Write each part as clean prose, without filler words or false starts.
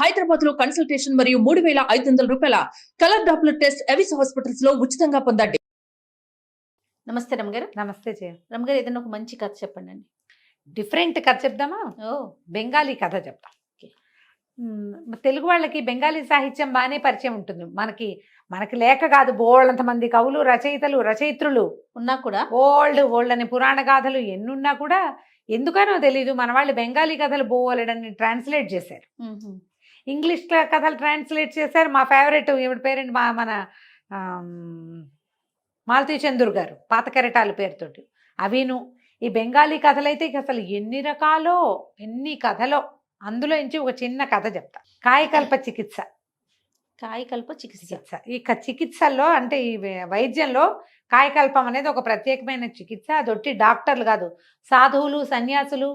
హైదరాబాద్ లో కన్సల్టేషన్ మరియు 3,500 రూపాయల colour Doppler test Avis hospitals లో ఉచితంగా పొందండి. నమస్తే రమగారు. నమస్తే జయ. రమగారు, ఏదైనా ఒక మంచి కథ చెప్పండి అండి. డిఫరెంట్ కథ చెప్దామా? బెంగాలీ కథ చెప్తాం. తెలుగు వాళ్ళకి బెంగాలీ సాహిత్యం బాగానే పరిచయం ఉంటుంది. మనకి లేక కాదు, బోళ్ళంత మంది కవులు, రచయిత్రులు ఉన్నా కూడా ఓల్డ్ అని పురాణ గాథలు ఎన్నున్నా కూడా ఎందుకనో తెలీదు మన వాళ్ళు బెంగాలీ కథలు బోలెడని ట్రాన్స్లేట్ చేశారు. ఇంగ్లీష్ కథలు ట్రాన్స్లేట్ చేశారు. మా ఫేవరెట్ ఈవిడ పేరెంట్ మన మాలతీ చందూర్ గారు, పాత కెరటాల పేరుతోటి అవిను. ఈ బెంగాలీ కథలైతే ఇక అసలు ఎన్ని కథలో అందులో నుంచి ఒక చిన్న కథ చెప్తా. కాయకల్ప చికిత్స. ఈ చికిత్సల్లో అంటే ఈ వైద్యంలో కాయకల్పం అనేది ఒక ప్రత్యేకమైన చికిత్స. అదొట్టి డాక్టర్లు కాదు, సాధువులు, సన్యాసులు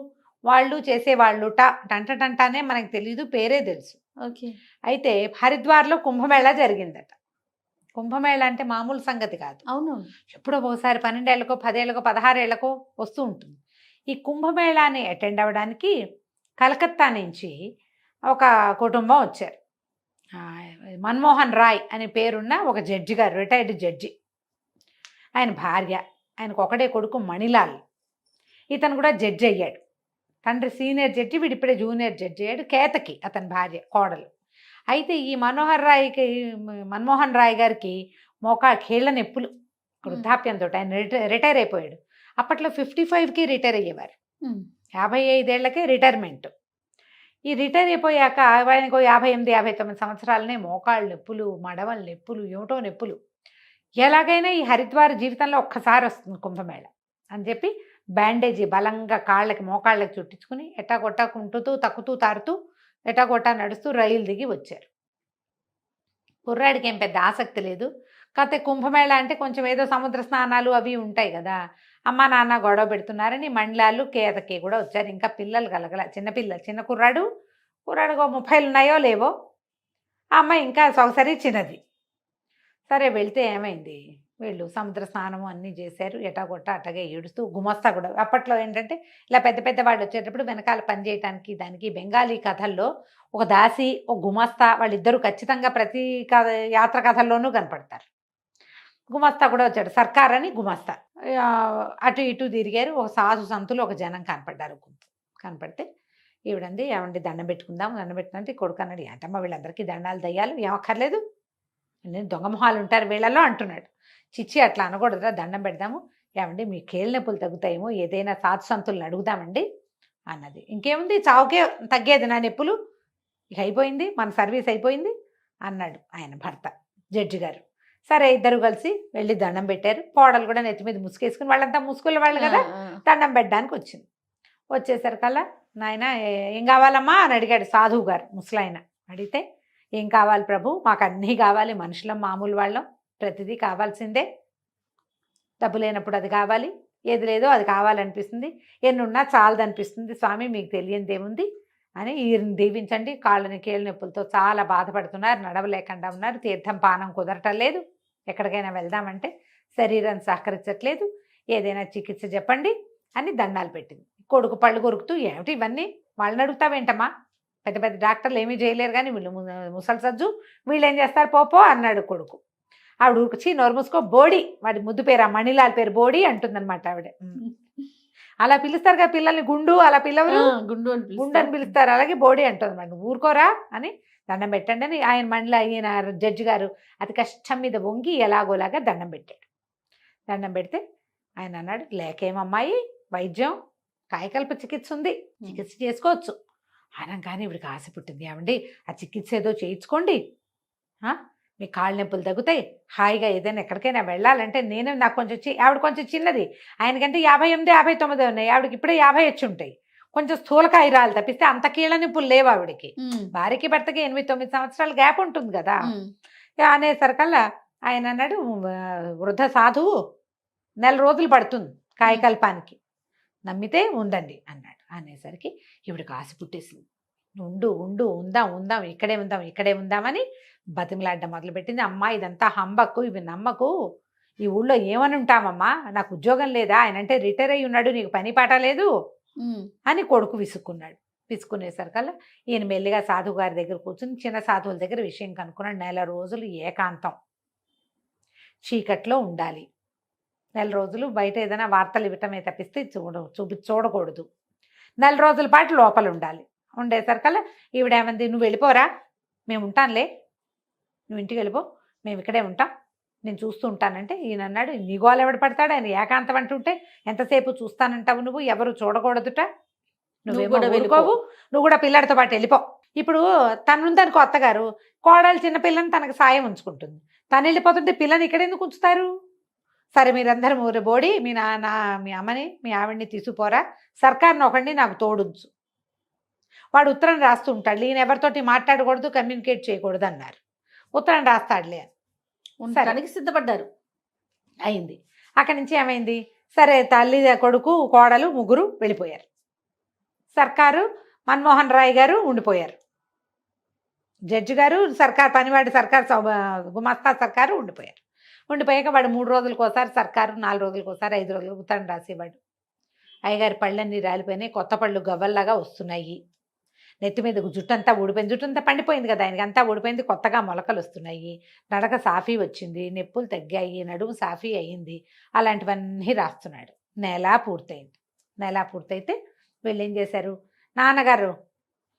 వాళ్ళు చేసేవాళ్ళు. టంటనే మనకు తెలీదు, పేరే తెలుసు. అయితే హరిద్వార్లో కుంభమేళా జరిగిందట. కుంభమేళా అంటే మామూలు సంగతి కాదు. అవును, ఎప్పుడో ఒకసారి 12 ఏళ్లకో 10 ఏళ్లకో 16 ఏళ్లకో వస్తూ ఉంటుంది. ఈ కుంభమేళాని అటెండ్ అవ్వడానికి కలకత్తా నుంచి ఒక కుటుంబం వచ్చారు. మన్మోహన్ రాయ్ అనే పేరున్న ఒక జడ్జి గారు, రిటైర్డ్ జడ్జి. ఆయన భార్య, ఆయనకు ఒకడే కొడుకు మణిలాల్. ఇతను కూడా జడ్జి అయ్యాడు. తండ్రి సీనియర్ జడ్జి, వీడిప్పుడే జూనియర్ జడ్జి అయ్యాడు. కేతకి అతని భార్య, కోడలు. అయితే ఈ మన్మోహన్ రాయ్ గారికి కీళ్ళ నొప్పులు, వృద్ధాప్యంతో ఆయన రిటైర్ అయిపోయాడు. అప్పట్లో 55కి రిటైర్ అయ్యేవారు. 55 ఏళ్లకే రిటైర్మెంట్. ఈ రిటైర్ అయిపోయాక ఆయనకు 58, 59 సంవత్సరాలనే మోకాళ్ళ నొప్పులు, మడవల నొప్పులు, ఏమిటో నొప్పులు. ఎలాగైనా ఈ హరిద్వార్ జీవితంలో ఒక్కసారి వస్తుంది కుంభమేళ అని చెప్పి బ్యాండేజీ బలంగా కాళ్ళకి మోకాళ్ళకి చుట్టించుకుని ఎట్టాగొట్టా కుంటుతూ తక్కుతూ తారుతూ ఎటాగొట్టా నడుస్తూ రైలు దిగి వచ్చారు. కుర్రాడికి ఏం పెద్ద ఆసక్తి లేదు. కాకపోతే కుంభమేళ అంటే కొంచెం ఏదో సముద్ర స్నానాలు అవి ఉంటాయి కదా. అమ్మ నాన్న గొడవ పెడుతున్నారని మండలాలు, కేతకి కూడా వచ్చారు. ఇంకా పిల్లలు కలగల, చిన్న కుర్రాడు 30 ఉన్నాయో లేవో. ఆ అమ్మాయి ఇంకా సొగసరి చిన్నది. సరే వెళ్తే ఏమైంది, వీళ్ళు సముద్ర స్నానము అన్నీ చేశారు. ఎటాగొట్టా అట్టగే ఏడుస్తూ గుమస్తా కూడా. అప్పట్లో ఏంటంటే ఇలా పెద్ద వాళ్ళు వచ్చేటప్పుడు వెనకాల పని చేయడానికి దానికి బెంగాలీ కథల్లో ఒక దాసి, ఒక గుమస్తా, వాళ్ళిద్దరూ ఖచ్చితంగా ప్రతి యాత్ర కథల్లోనూ కనపడతారు. గుమస్తా కూడా వచ్చాడు, సర్కార్ అని గుమస్తా. అటు ఇటు తిరిగారు. ఒక సాధు సంతులు ఒక జనం కనపడ్డారు. కనపడితే ఈవిడంది, ఏమండి దండం పెట్టుకుందాం, దండం పెట్టినంటే కొడుకు అన్నాడు, ఏంటమ్మా వీళ్ళందరికీ దండాలు దయ్యాలు ఏమక్కర్లేదు, నేను దొంగ మొహాలు ఉంటారు వీళ్ళలో అంటున్నాడు. చిచ్చి అట్లా అనకూడదురా, దండం పెడదాము, ఏమండి మీ కీళ్ళ నొప్పులు తగ్గుతాయేమో, ఏదైనా సాధు సంతులను అడుగుదామండి అన్నది. ఇంకేముంది, చావుకే తగ్గేది నా నొప్పులు, ఇక అయిపోయింది, మన సర్వీస్ అయిపోయింది అన్నాడు ఆయన భర్త జడ్జి గారు. సరే ఇద్దరు కలిసి వెళ్ళి దండం పెట్టారు. కోడలు కూడా నెత్తి మీద ముసుకేసుకుని, వాళ్ళంతా ముసుగుల వాళ్ళు కదా, దండం పెట్టడానికి వచ్చింది. వచ్చేసరికల్లా నాయన ఏం కావాలమ్మా అని అడిగాడు సాధువు గారు, ముసలాయన. అడిగితే ఏం కావాలి ప్రభు, మాకు అన్నీ కావాలి, మనుషులం మామూలు వాళ్ళం, ప్రతిదీ కావాల్సిందే, డబ్బు లేనప్పుడు అది కావాలి, ఏది లేదో అది కావాలనిపిస్తుంది, ఎన్నున్నా చాలదనిపిస్తుంది స్వామి, మీకు తెలియంది ఏముంది అని ఈయన దీవించండి. కాళ్ళని కీళ్ళ నొప్పులతో చాలా బాధపడుతున్నారు, నడవలేకుండా ఉన్నారు, తీర్థం పానం కుదరటం లేదు, ఎక్కడికైనా వెళ్దామంటే శరీరం సహకరించట్లేదు, ఏదైనా చికిత్స చెప్పండి అని దండాలు పెట్టింది. కొడుకు పళ్ళు కొరుకుతూ, ఏమిటి ఇవన్నీ, వాళ్ళని అడుగుతావేంటమ్మా, పెద్ద డాక్టర్లు ఏమీ చేయలేరు కానీ వీళ్ళు ముసలి సజ్జు, వీళ్ళు ఏం చేస్తారు పోపో అన్నాడు కొడుకు. ఆవిడ ఉరికొచ్చి నోరు మూసుకో, బోడి, వాడి ముద్దు పేరు, ఆ మణిలాల్ పేరు బోడి అంటుందన్నమాట ఆవిడ. అలా పిలుస్తారు కదా పిల్లల్ని, గుండు అలా పిల్లలు గుండు అని పిలుస్తారు, అలాగే బోడి అంటుంది అన్నమాట. ఊరుకోరా అని దండం పెట్టండి అని ఈయన జడ్జి గారు అతి కష్టం మీద వంగి ఎలాగోలాగా దండం పెట్టాడు. దండం పెడితే ఆయన అన్నాడు, లేకేమమ్మాయి వైద్యం, కాయకల్ప చికిత్స ఉంది, చికిత్స చేసుకోవచ్చు అనగానే ఇవిడికి ఆశ పుట్టింది. ఏమండి ఆ చికిత్స ఏదో చేయించుకోండి, మీ కాళ్ళ నొప్పులు తగ్గుతాయి, హాయిగా ఏదైనా ఎక్కడికైనా వెళ్ళాలంటే నాకు కొంచెం ఆవిడ కొంచెం చిన్నది, ఆయనకంటే 58, 59 ఉన్నాయి, ఆవిడకి ఇప్పుడే 50 వచ్చి ఉంటాయి. కొంచెం స్థూలకాయరాలు తప్పిస్తే అంత కీళ్ళ నొప్పులు లేవు ఆవిడకి. భార్యకి భర్తకి 8, 9 సంవత్సరాల గ్యాప్ ఉంటుంది కదా. అనేసరికల్లా ఆయన అన్నాడు, వృద్ధ సాధువు 4 రోజులు పడుతుంది కాయకల్పానికి, నమ్మితే ఉండండి అన్నాడు. అనేసరికి ఈవిడికి ఆశ పుట్టేసింది. ఉందాం ఇక్కడే ఉందామని బతిమలాడ్డం మొదలుపెట్టింది. అమ్మా ఇదంతా హంబక్కు, ఇవి నమ్మకు, ఈ ఊళ్ళో ఏమని ఉంటామమ్మా, నాకు ఉద్యోగం లేదా, ఆయన అంటే రిటైర్ అయ్యి ఉన్నాడు, నీకు పని పాట లేదు అని కొడుకు విసుక్కున్నాడు. పిసుకునేసరికల్లా ఈయన మెల్లిగా సాధువు గారి దగ్గర కూర్చుని చిన్న సాధువుల దగ్గర విషయం కనుక్కున్నాడు. 1 రోజులు ఏకాంతం, చీకట్లో ఉండాలి. 1 రోజులు బయట ఏదైనా వార్తలు ఇవ్వటమే తప్పిస్తే చూడకూడదు. 1 రోజుల పాటు లోపల ఉండాలి. ఉండేసరికల్లా ఈవిడేమంది, నువ్వు వెళ్ళిపోరా, మేము ఉంటానులే, నువ్వు ఇంటికి వెళ్ళిపో, మేము ఇక్కడే ఉంటాం, నేను చూస్తూ ఉంటానంటే ఈయన అన్నాడు, నీ గోలు ఎవడు పడతాడు, ఆయన ఏకాంతం అంటుంటే ఎంతసేపు చూస్తానంటావు, నువ్వు ఎవరు చూడకూడదుట, నువ్వేమో వెళ్ళిపోవు, నువ్వు కూడా పిల్లడితో పాటు వెళ్ళిపో. ఇప్పుడు తనుందనుకో అత్తగారు, కోడలు చిన్న పిల్లని తనకు సాయం ఉంచుకుంటుంది, తను వెళ్ళిపోతుంటే పిల్లని ఇక్కడ ఎందుకు ఉంచుతారు? సరే మీరందరూ ఊరి బోడి మీ నాన్న మీ అమ్మని మీ ఆవిడ్ని తీసుకుపోరా, సర్కార్ని ఒకడిని నాకు తోడుంచు. వాడు ఉత్తరం రాస్తూ ఉంటాడు, ఈయన ఎవరితోటి మాట్లాడకూడదు, కమ్యూనికేట్ చేయకూడదు అన్నారు. ఉత్తరం రాస్తాడులే ఉండడానికి సిద్ధపడ్డారు. అయింది. అక్కడి నుంచి ఏమైంది, సరే తల్లి కొడుకు కోడలు ముగ్గురు వెళ్ళిపోయారు. సర్కారు మన్మోహన్ రాయ్ గారు ఉండిపోయారు, జడ్జి గారు సర్కార్ పనివాడి సర్కార్ గుమాస్తా సర్కారు ఉండిపోయారు. ఉండిపోయాక వాడు 3 రోజులకు ఒకసారి సర్కారు, 4 రోజులకు ఒకసారి, 5 రోజులకు ఉత్తరం రాసేవాడు. అయ్యగారి పళ్ళన్నీ రాలిపోయినాయి, కొత్త పళ్ళు గవ్వల్లాగా వస్తున్నాయి. నెత్తి మీద జుట్టంతా ఊడిపోయింది, జుట్టంతా పండిపోయింది కదా ఆయనకి, అంతా ఊడిపోయింది, కొత్తగా మొలకలు వస్తున్నాయి, నడక సాఫీ వచ్చింది, నొప్పులు తగ్గాయి, నడుము సాఫీ అయ్యింది. అలాంటివన్నీ రాస్తున్నాడు. నెల పూర్తయితే వీళ్ళు ఏం చేశారు, నాన్నగారు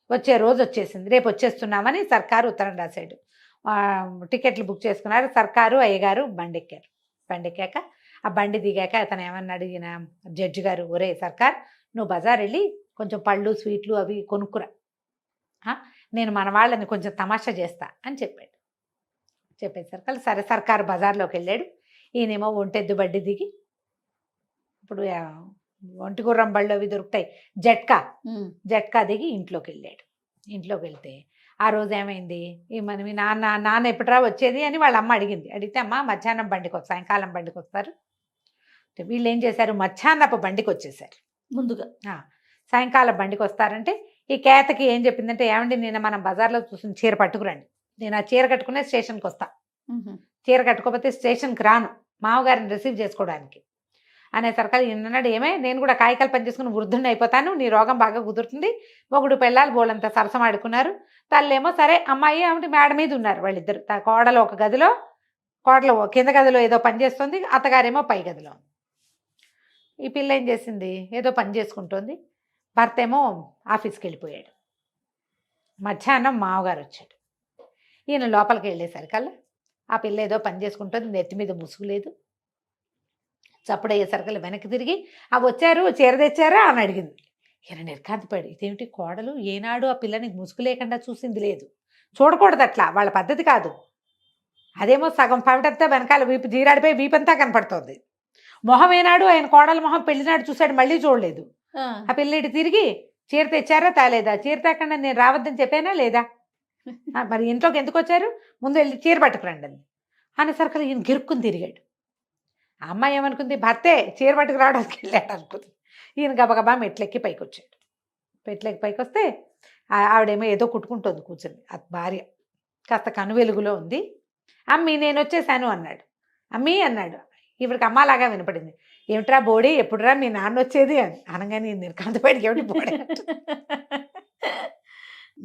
వచ్చే రోజు వచ్చేసింది, రేపు వచ్చేస్తున్నామని సర్కారు ఉత్తరం రాశాడు. టికెట్లు బుక్ చేసుకున్నారు. సర్కారు అయ్యగారు బండెక్కాక ఆ బండి దిగాక అతను ఏమన్నాడు, ఈయన జడ్జి గారు, ఒరే సర్కార్, నువ్వు బజార్ వెళ్ళి కొంచెం పళ్ళు స్వీట్లు అవి కొనుక్కురా, నేను మన వాళ్ళని కొంచెం తమాషా చేస్తా అని చెప్పేసరికి సరే సర్కారు బజార్లోకి వెళ్ళాడు. ఈయనేమో ఒంటెద్దు బండి దిగి, ఇప్పుడు ఒంటి గుర్రం బళ్ళు అవి దొరుకుతాయి, జట్కా దిగి ఇంట్లోకి వెళ్ళాడు. ఇంట్లోకి వెళ్తే ఆ రోజు ఏమైంది, మీ నాన్న ఎప్పుడురా వచ్చేది అని వాళ్ళ అమ్మ అడిగితే, అమ్మ మధ్యాహ్నం బండికి వస్తారు, సాయంకాలం బండికి వస్తారు. వీళ్ళు ఏం చేశారు, మధ్యాహ్నపు బండికి వచ్చేసారు. ముందుగా సాయంకాలం బండికి వస్తారంటే ఈ కేతకి ఏం చెప్పిందంటే, ఏమండి నేను మనం బజార్లో చూసిన చీర పట్టుకురండి, నేను ఆ చీర కట్టుకునే స్టేషన్కి వస్తా, చీర కట్టుకోకపోతే స్టేషన్కి రాను మామగారిని రిసీవ్ చేసుకోవడానికి అనేసరికి ఈయనన్నాడు, ఏమే నేను కూడా కాయకాలు పని చేసుకుని వృద్ధుడిని అయిపోతాను, నీ రోగం బాగా కుదురుతుంది. మొగుడు పెళ్ళాలు బోళ్ళంతా సరసమాడుకున్నారు. తల్లేమో సరే, అమ్మాయి ఆమె మేడ మీద ఉన్నారు వాళ్ళిద్దరు, కోడలు ఒక గదిలో, కోడలు కింద గదిలో ఏదో పని చేస్తుంది, అత్తగారేమో పై గదిలో. ఈ పిల్ల ఏం చేసింది, ఏదో పని చేసుకుంటుంది, భర్త ఏమో ఆఫీస్కి వెళ్ళిపోయాడు. మధ్యాహ్నం మామగారు వచ్చాడు. ఈయన లోపలికి వెళ్ళేసరికల్లా ఆ పిల్ల ఏదో పని చేసుకుంటుంది, నెత్తి మీద ముసుగు లేదు. చప్పుడయ్యేసరికల్లా వెనక్కి తిరిగి, అవి వచ్చారు చీర తెచ్చారా అని అడిగింది. ఈయన నిర్కాంతపడి, ఇదేమిటి కోడలు ఏనాడు ఆ పిల్లని ముసుగు లేకుండా చూసింది లేదు, చూడకూడదు అట్లా, వాళ్ళ పద్ధతి కాదు. అదేమో సగం పవిటంతా వెనకాల వీపు జీరాడిపోయి వీపంతా కనపడుతోంది. మొహం ఏనాడు ఆయన కోడల మొహం పెళ్లినాడు చూశాడు, మళ్ళీ చూడలేదు. ఆ పిల్లటి తిరిగి, చీర తెచ్చారా తాలేదా, చీర తేకుండా నేను రావద్దని చెప్పానా లేదా, మరి ఇంట్లోకి ఎందుకు వచ్చారు, ముందు వెళ్ళి చీర పట్టుకురండి అని అనేసరికి ఈయన గిరుక్కుని తిరిగాడు. ఆ అమ్మాయి ఏమనుకుంది, భర్తే చీర పట్టుకు రావడానికి వెళ్ళాడు అనుకుంది. ఈయన గబగబా మెట్లెక్కి పైకి వచ్చాడు. మెట్లెక్కి పైకి వస్తే ఆవిడేమో ఏదో కుట్టుకుంటుంది కూర్చొని, అది భార్య కాస్త కనువెలుగులో ఉంది. అమ్మి నేను వచ్చేసాను అన్నాడు. అమ్మీ అన్నాడు. ఇవిడికి అమ్మలాగా వినపడింది. ఏమిట్రా బోడి, ఎప్పుడురా మీ నాన్న వచ్చేది అని అనగానే నిర్కాంతపడికి, ఏమిటి బోడి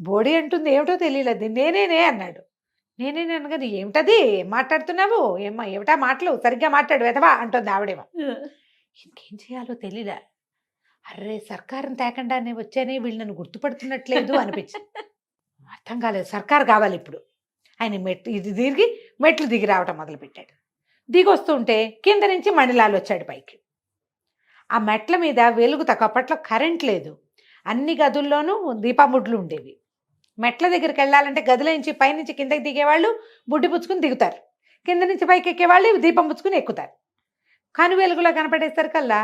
బోడి అంటుంది, ఏమిటో తెలియలేదు. నేనేనే అన్నాడు. నేనేనే అనగానే, ఏమిటది, ఏం మాట్లాడుతున్నావు, ఏమిటా మాటలు, సరిగ్గా మాట్లాడు వెధవా అంటుంది ఆవిడేమో. ఇంకేం చేయాలో తెలియలే. అర్రే సర్కారుని తేకుండానే వచ్చానే, వీళ్ళు నన్ను గుర్తుపడుతున్నట్లేదు అనిపించింది. అర్థం కాలేదు, సర్కారు కావాలి ఇప్పుడు. ఆయన మెట్లు దిగి రావటం మొదలుపెట్టాడు. దిగి వస్తుంటే కింద నుంచి మణిలాల్ వచ్చాడు పైకి. ఆ మెట్ల మీద వెలుగు తక్కువ, అప్పట్లో కరెంట్ లేదు, అన్ని గదుల్లోనూ దీపముడ్లు ఉండేవి. మెట్ల దగ్గరికి వెళ్ళాలంటే గదిలో నుంచి పైనుంచి కిందకి దిగేవాళ్ళు బుడ్డి పుచ్చుకుని దిగుతారు, కింద నుంచి పైకి ఎక్కేవాళ్ళు దీపం పుచ్చుకుని ఎక్కుతారు. కను వెలుగులో కనపడేసరికల్లా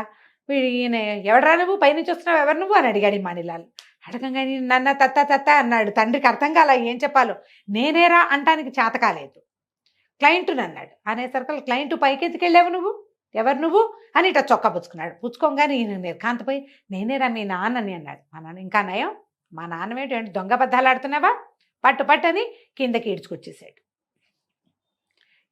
ఈయన, ఎవడరా నువ్వు, పైనుంచి వస్తున్నావు, ఎవరు నువ్వు అని అడిగాడు మణిలాల్. అడగంగానే నన్న తత్త అన్నాడు. తండ్రికి అర్థం కాల ఏం చెప్పాలో. నేనేరా అంటానికి చేత కాలేదు. క్లయింట్ని అన్నాడు. అనేసరికి క్లయింట్ పైకి ఎత్తుకెళ్ళావు నువ్వు, ఎవరు నువ్వు అని ఇట్లా చొక్కా పుచ్చుకున్నాడు. పుచ్చుకోగానే ఈయన నిర్కాంతపోయి, నేనేరా మీ నాన్నని అన్నాడు. మా నాన్న, ఇంకా నయం, మా నాన్నమేంటి దొంగ బద్దాలు ఆడుతున్నావా, పట్టని కిందకి ఈడ్చుకొచ్చేసాడు.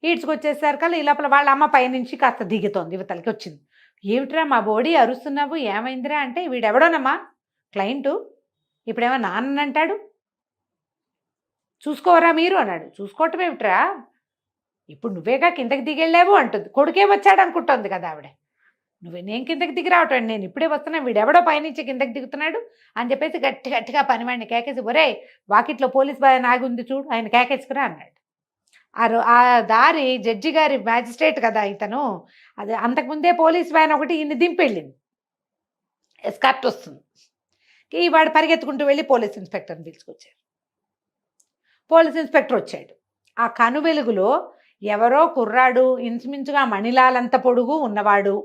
ఈడ్చుకొచ్చేసరికల్లా ఈ లోపల వాళ్ళ అమ్మ పైనుంచి కాస్త దిగుతోంది, యువతలకి వచ్చింది. ఏమిట్రా మా బోడీ అరుస్తున్నావు, ఏమైందిరా అంటే, వీడెవడోనమ్మా క్లయింటు, ఇప్పుడేమో నాన్న అంటాడు. చూసుకోవరా మీరు అన్నాడు. చూసుకోవటం ఏమిట్రా, ఇప్పుడు నువ్వేగా కిందకి దిగెళ్ళావు అంటుంది. కొడుకే వచ్చాడు అనుకుంటుంది కదా ఆవిడ. నేను కిందకి దిగి రావటం, నేను ఇప్పుడే వస్తున్నా, వీడెవడో పైనుంచి కిందకి దిగుతున్నాడు అని చెప్పేసి గట్టిగా పనివాడిని కేకేసి, ఒరే వాకిట్లో పోలీస్ బాయ్ నాగి ఉంది చూడు, ఆయన కేకేసుకురా అన్నాడు. ఆ దారి జడ్జి గారి మ్యాజిస్ట్రేట్ కదా ఇతను, అది అంతకుముందే పోలీస్ వ్యాన్ ఒకటి ఈయన్ని దింపెళ్ళింది, ఎస్కార్ట్ వస్తుంది. వాడు పరిగెత్తుకుంటూ వెళ్ళి పోలీస్ ఇన్స్పెక్టర్ని పిలుచుకొచ్చారు. పోలీస్ ఇన్స్పెక్టర్ వచ్చాడు. ఆ కను వెలుగులో ఎవరో కుర్రాడు, ఇంచుమించుగా మణిలాలంత పొడుగు ఉన్నవాడు,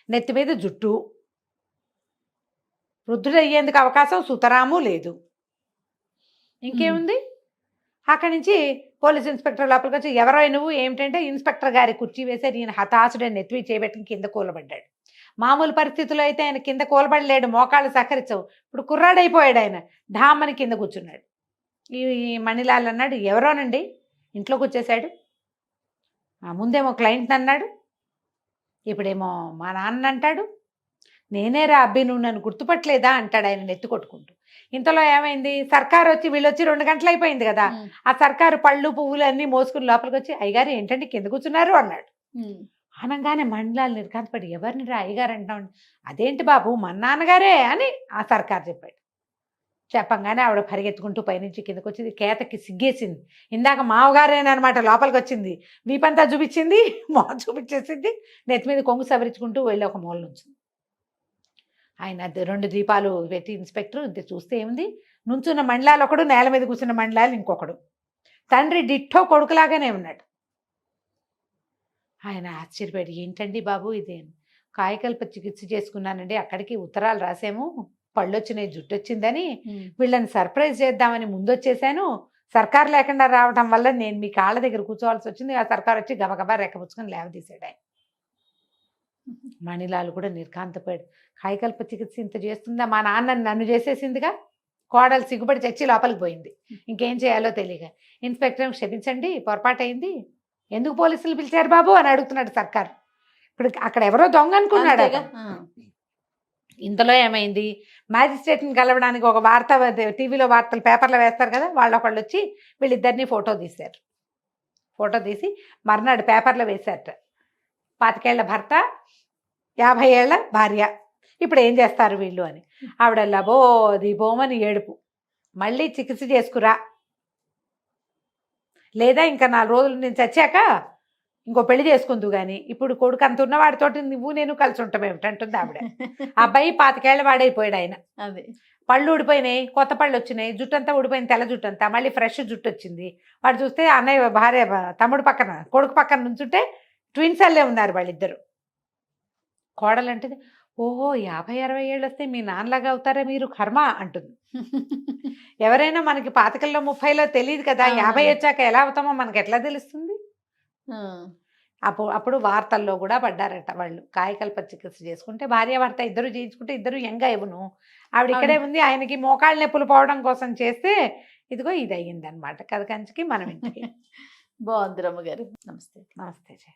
నెత్తి మీద జుట్టు, వృద్ధుడయ్యేందుకు అవకాశం సుతరాము లేదు. ఇంకేముంది? అక్కడి నుంచి పోలీస్ ఇన్స్పెక్టర్ లోపలికి వచ్చి, ఎవరో నువ్వు ఏమిటంటే, ఇన్స్పెక్టర్ గారి కుర్చీ వేశారు. ఈయన హతాశుడని నెత్తివి చేయబెట్టుకుని కింద కూలబడ్డాడు. మామూలు పరిస్థితుల్లో అయితే ఆయన కింద కూలబడలేడు, మోకాళ్ళు సహకరించవు. ఇప్పుడు కుర్రాడైపోయాడు ఆయన, ఢామ్మని కింద కూర్చున్నాడు. ఈ మణిలాల్ అన్నాడు, ఎవరోనండి, ఇంట్లోకి వచ్చేసాడు. ముందేమో క్లయింట్ అన్నాడు, ఇప్పుడేమో మా నాన్న అంటాడు. నేనేరా అబ్బి, నువ్వు నన్ను గుర్తుపట్టలేదా అంటాడు ఆయన నెత్తి కొట్టుకుంటూ. ఇంతలో ఏమైంది, సర్కారు వచ్చి, వీళ్ళు వచ్చి 2 గంటలు అయిపోయింది కదా, ఆ సర్కారు పళ్ళు పువ్వులు అన్నీ మోసుకుని లోపలికి వచ్చి, అయ్యగారు ఏంటండి కింద కూర్చున్నారు అన్నాడు. అనగానే మండలాలు నిర్కాంతపడి, ఎవరిని రా అయ్యగారు అంటాం, అదేంటి బాబు మన నాన్నగారే అని ఆ సర్కారు చెప్పాడు. చెప్పంగానే ఆవిడ పరిగెత్తుకుంటూ పైనుంచి కిందకు వచ్చింది. కేతకి సిగ్గేసింది. ఇందాక మావగారేనమాట లోపలికి వచ్చింది, వీపంతా చూపించింది, చూపించేసింది, నెత్తి మీద కొంగు సవరించుకుంటూ వెళ్ళి ఒక మూల నుంచి ఆయన 2 దీపాలు పెట్టి ఇన్స్పెక్టర్ చూస్తే ఏముంది, నుంచున్న మండలాలు ఒకడు, నేల మీద కూర్చున్న మండలాలు ఇంకొకడు. తండ్రి డిట్టో కొడుకులాగానే ఉన్నాడు. ఆయన ఆశ్చర్యపోయాడు, ఏంటండి బాబు ఇదే, కాయకల్ప చికిత్స చేసుకున్నానండి, అక్కడికి ఉత్తరాలు రాసాము, పళ్ళు వచ్చినాయి, జుట్టు వచ్చిందని, వీళ్ళని సర్ప్రైజ్ చేద్దామని ముందొచ్చేసాను. సర్కారు లేకుండా రావడం వల్ల నేను మీ కాళ్ళ దగ్గర కూర్చోవాల్సి వచ్చింది. ఆ సర్కారు వచ్చి గబగబా రెక్కపుచ్చుకొని లేవదీశాడు ఆయన. మణిలాల్ కూడా నిర్కాంతపోయాడు. కాయకల్ప చికిత్స ఇంత చేస్తుందా, మా నాన్న నన్ను చేసేసిందిగా. కోడలు సిగ్గుపడి చచ్చి లోపలికి పోయింది. ఇంకేం చేయాలో తెలియక ఇన్స్పెక్టర్, క్షమించండి పొరపాటు అయింది, ఎందుకు పోలీసులు పిలిచారు బాబు అని అడుగుతున్నాడు సర్కారు. ఇప్పుడు అక్కడ ఎవరో దొంగ అనుకున్నాడు. ఇంతలో ఏమైంది, మ్యాజిస్ట్రేట్ని కలవడానికి ఒక వార్త, టీవీలో వార్తలు పేపర్లో వేస్తారు కదా, ఒకళ్ళు వచ్చి వీళ్ళిద్దరిని ఫోటో తీశారు. ఫోటో తీసి మర్నాడు పేపర్లో వేశారట. 25 ఏళ్ల భర్త, 50 ఏళ్ల భార్య, ఇప్పుడు ఏం చేస్తారు వీళ్ళు అని. ఆవిడ లబోది బోమని ఏడుపు, మళ్ళీ చికిత్స చేసుకురా, లేదా ఇంకా 4 రోజులు నేను చచ్చాక ఇంకో పెళ్లి చేసుకుందు కానీ, ఇప్పుడు కొడుకు అంత ఉన్నవాడితోటి నువ్వు నేను కలిసి ఉంటాం ఏమిటంటుంది ఆవిడ. అబ్బాయి 25 ఏళ్ల వాడైపోయాడు ఆయన. అదే పళ్ళు ఊడిపోయినాయి, కొత్త పళ్ళు వచ్చినాయి, జుట్టు అంతా ఊడిపోయింది, తెల్ల జుట్టు అంతా, మళ్ళీ ఫ్రెష్ జుట్టు వచ్చింది. వాడు చూస్తే అన్నయ్య భార్య, తమ్ముడు పక్కన, కొడుకు పక్కన నుంచుంటే ట్విన్స్ అల్లే ఉన్నారు వాళ్ళిద్దరు. కోడలంటది, ఓహో 50-60 ఏళ్ళు వస్తే మీ నాన్నలాగా అవుతారా మీరు, కర్మ అంటుంది. ఎవరైనా మనకి 25లో 30లో తెలియదు కదా, 50 వచ్చాక ఎలా అవుతామో మనకి ఎట్లా తెలుస్తుంది. అప్పుడు వార్తల్లో కూడా పడ్డారట వాళ్ళు. కాయకల్ప చికిత్స చేసుకుంటే భార్య భర్త ఇద్దరు చేయించుకుంటే ఇద్దరు యంగ్ అయ్యను. ఆవిడ ఇక్కడే ఉంది, ఆయనకి మోకాళ్ళ నొప్పులు పోవడం కోసం చేస్తే ఇదిగో ఇది అయ్యింది అనమాట. కథ కంచికి మనం ఇంటికి. బాగుంది రమ్మగారు. నమస్తే. నమస్తే.